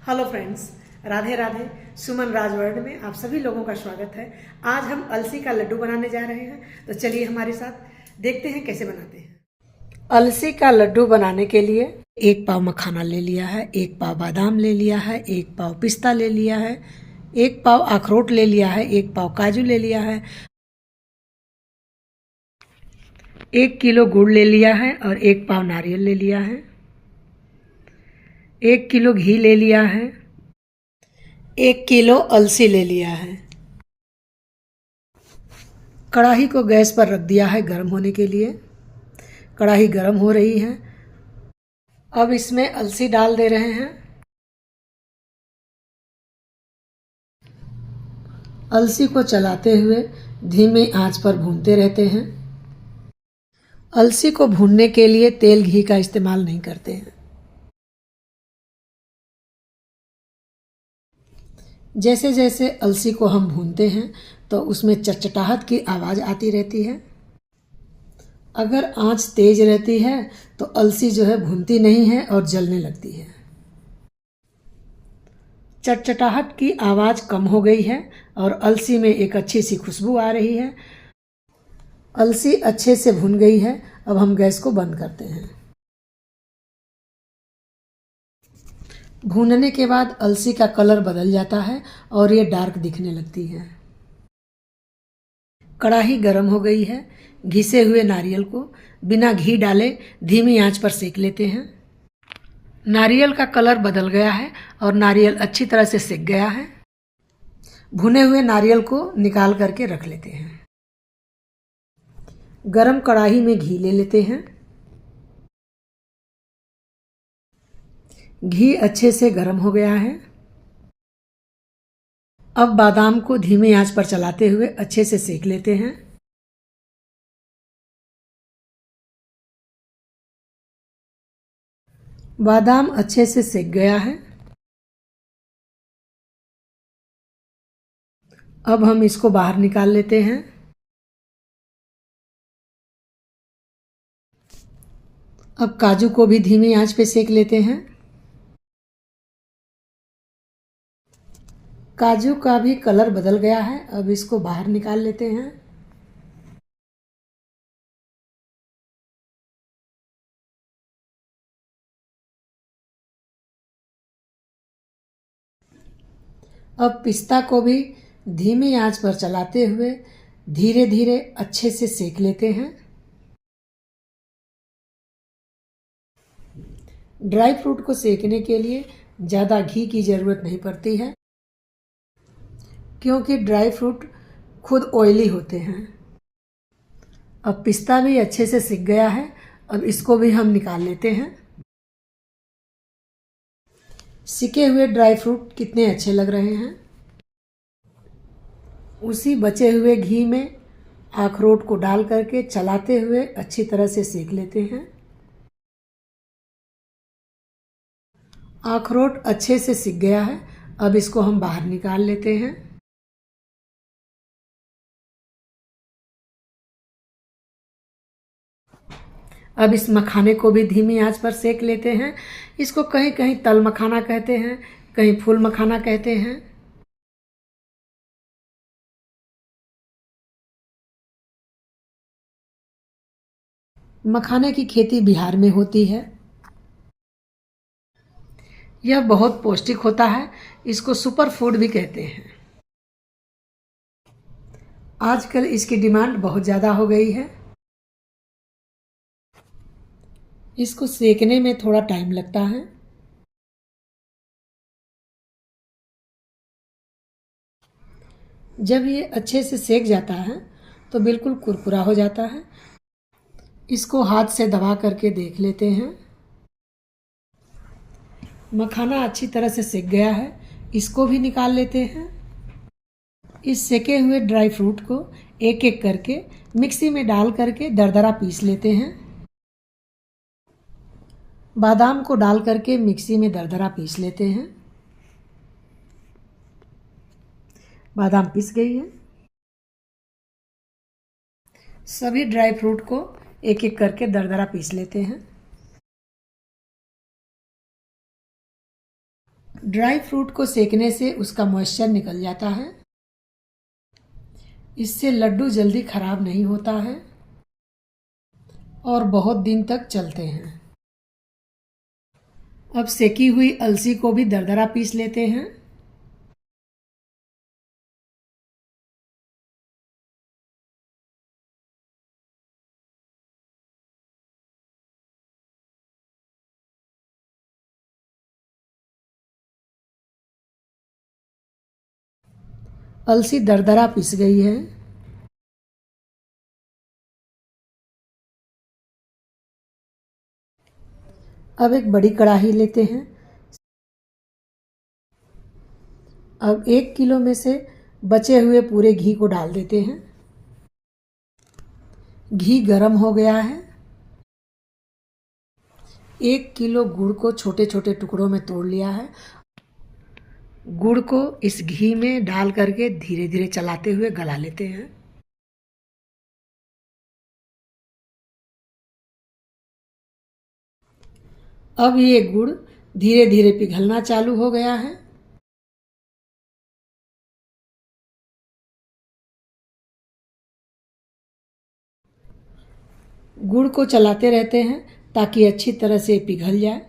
Hello friends, Radhe Radhe. Suman Raj world में आप सभी लोगों का स्वागत है। आज हम अलसी का लड्डू बनाने जा रहे हैं, तो चलिए हमारे साथ देखते हैं कैसे बनाते हैं। अलसी का लड्डू बनाने के लिए 1 पाव मखाना ले लिया है, 1 पाव बादाम ले लिया है, 1 पाव पिस्ता ले लिया है, 1 पाव अखरोट ले लिया है, 1 पाव काजू ले लिया है, 1 किलो गुड़ ले लिया है और 1 पाव नारियल ले लिया है, 1 किलो घी ले लिया है, 1 किलो अलसी ले लिया है। कढ़ाई को गैस पर रख दिया है गर्म होने के लिए। कढ़ाई गर्म हो रही है। अब इसमें अलसी डाल दे रहे हैं। अलसी को चलाते हुए धीमे आंच पर भूनते रहते हैं। अलसी को भूनने के लिए तेल घी का इस्तेमाल नहीं करते हैं। जैसे जैसे अलसी को हम भूनते हैं तो उसमें चटचटाहट की आवाज़ आती रहती है। अगर आंच तेज रहती है तो अलसी जो है भूनती नहीं है और जलने लगती है। चटचटाहट की आवाज़ कम हो गई है और अलसी में एक अच्छी सी खुशबू आ रही है। अलसी अच्छे से भुन गई है। अब हम गैस को बंद करते हैं। भूनने के बाद अलसी का कलर बदल जाता है और ये डार्क दिखने लगती है। कढ़ाई गर्म हो गई है। घिसे हुए नारियल को बिना घी डाले धीमी आंच पर सेक लेते हैं। नारियल का कलर बदल गया है और नारियल अच्छी तरह से सेक गया है। भुने हुए नारियल को निकाल करके रख लेते हैं। गरम कढ़ाई में घी ले लेते हैं। घी अच्छे से गर्म हो गया है। अब बादाम को धीमी आंच पर चलाते हुए अच्छे से सेक लेते हैं। बादाम अच्छे से सेक गया है। अब हम इसको बाहर निकाल लेते हैं। अब काजू को भी धीमी आंच पे सेक लेते हैं। काजू का भी कलर बदल गया है। अब इसको बाहर निकाल लेते हैं। अब पिस्ता को भी धीमी आंच पर चलाते हुए धीरे धीरे अच्छे से सेक लेते हैं। ड्राई फ्रूट को सेकने के लिए ज़्यादा घी की ज़रूरत नहीं पड़ती है, क्योंकि ड्राई फ्रूट खुद ऑयली होते हैं। अब पिस्ता भी अच्छे से सिक गया है। अब इसको भी हम निकाल लेते हैं। सिके हुए ड्राई फ्रूट कितने अच्छे लग रहे हैं। उसी बचे हुए घी में अखरोट को डाल करके चलाते हुए अच्छी तरह से सेक लेते हैं। अखरोट अच्छे से सिक गया है। अब इसको हम बाहर निकाल लेते हैं। अब इस मखाने को भी धीमी आंच पर सेक लेते हैं। इसको कहीं कहीं तल मखाना कहते हैं, कहीं फूल मखाना कहते हैं। मखाने की खेती बिहार में होती है। यह बहुत पौष्टिक होता है। इसको सुपर फूड भी कहते हैं। आजकल इसकी डिमांड बहुत ज़्यादा हो गई है। इसको सेकने में थोड़ा टाइम लगता है। जब ये अच्छे से सेक जाता है तो बिल्कुल कुरकुरा हो जाता है। इसको हाथ से दबा करके देख लेते हैं। मखाना अच्छी तरह से सेक गया है। इसको भी निकाल लेते हैं। इस सेके हुए ड्राई फ्रूट को एक एक करके मिक्सी में डाल करके दरदरा पीस लेते हैं। बादाम को डाल करके मिक्सी में दरदरा पीस लेते हैं। बादाम पिस गई है। सभी ड्राई फ्रूट को एक एक करके दरदरा पीस लेते हैं। ड्राई फ्रूट को सेकने से उसका मॉइस्चर निकल जाता है। इससे लड्डू जल्दी खराब नहीं होता है और बहुत दिन तक चलते हैं। अब सेकी हुई अलसी को भी दरदरा पीस लेते हैं। अलसी दरदरा पिस गई है। अब एक बड़ी कढ़ाई लेते हैं। अब 1 किलो में से बचे हुए पूरे घी को डाल देते हैं। घी गरम हो गया है। 1 किलो गुड़ को छोटे छोटे टुकड़ों में तोड़ लिया है। गुड़ को इस घी में डाल करके धीरे धीरे चलाते हुए गला लेते हैं। अब ये गुड़ धीरे धीरे पिघलना चालू हो गया है। गुड़ को चलाते रहते हैं ताकि अच्छी तरह से पिघल जाए।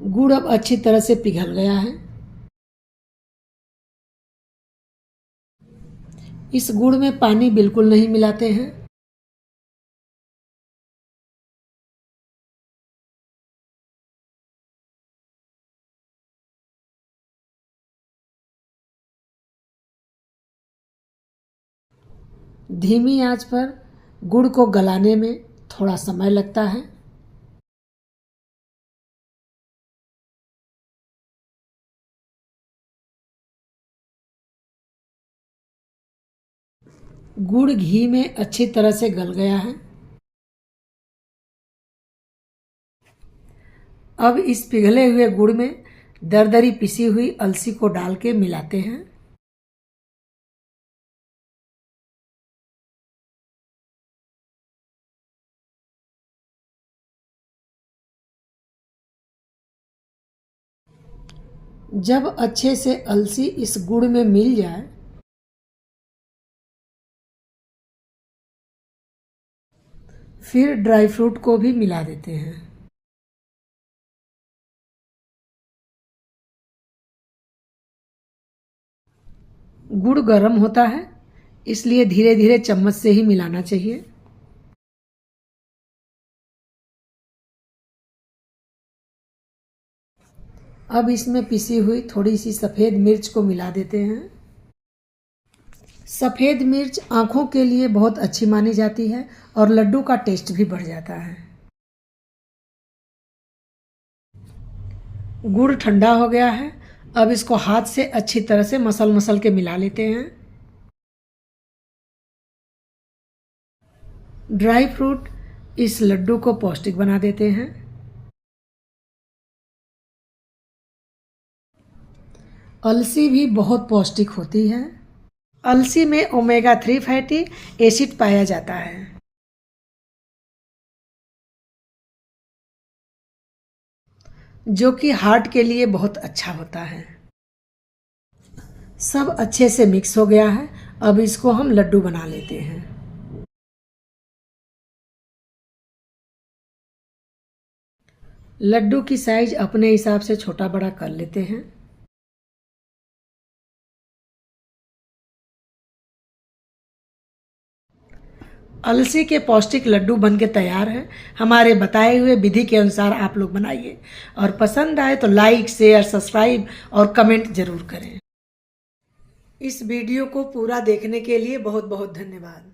गुड़ अब अच्छी तरह से पिघल गया है। इस गुड़ में पानी बिल्कुल नहीं मिलाते हैं। धीमी आंच पर गुड़ को गलाने में थोड़ा समय लगता है। गुड़ घी में अच्छी तरह से गल गया है। अब इस पिघले हुए गुड़ में दरदरी पिसी हुई अलसी को डाल के मिलाते हैं। जब अच्छे से अलसी इस गुड़ में मिल जाए फिर ड्राई फ्रूट को भी मिला देते हैं। गुड़ गर्म होता है इसलिए धीरे धीरे चम्मच से ही मिलाना चाहिए। अब इसमें पिसी हुई थोड़ी सी सफ़ेद मिर्च को मिला देते हैं। सफ़ेद मिर्च आँखों के लिए बहुत अच्छी मानी जाती है और लड्डू का टेस्ट भी बढ़ जाता है। गुड़ ठंडा हो गया है। अब इसको हाथ से अच्छी तरह से मसल मसल के मिला लेते हैं। ड्राई फ्रूट इस लड्डू को पौष्टिक बना देते हैं। अलसी भी बहुत पौष्टिक होती है। अलसी में ओमेगा 3 फैटी एसिड पाया जाता है। जो कि हार्ट के लिए बहुत अच्छा होता है। सब अच्छे से मिक्स हो गया है। अब इसको हम लड्डू बना लेते हैं। लड्डू की साइज अपने हिसाब से छोटा बड़ा कर लेते हैं। अलसी के पौष्टिक लड्डू बनके तैयार हैं। हमारे बताए हुए विधि के अनुसार आप लोग बनाइए और पसंद आए तो लाइक, शेयर, सब्सक्राइब और कमेंट जरूर करें। इस वीडियो को पूरा देखने के लिए बहुत बहुत धन्यवाद।